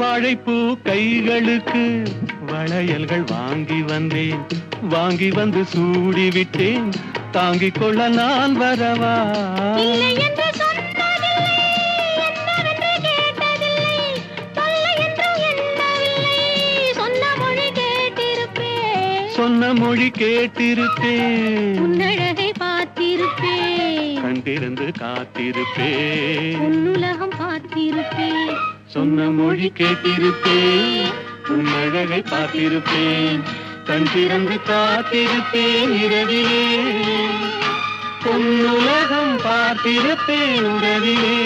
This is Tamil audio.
வாழைப்பூ கைகளுக்கு வளையல்கள் வாங்கி வந்தேன், வாங்கி வந்து சூடிவிட்டேன், தாங்கிக் கொள்ள நான் வரவா? சொன்ன மொழி கேட்டிருப்பேன், உன்னழகை பார்த்திருப்பேன், கண்டிருந்து காத்திருப்பேன், உன்னுலகம் பார்த்திருப்பேன். சொன்ன மொழி கேட்டிருப்பேன், உன்னழகை பார்த்திருப்பேன், கண் திறந்து காத்திருப்பேன் இரவிலே, பொன்னுலகம் பார்த்திருப்பேன் உறவிலே.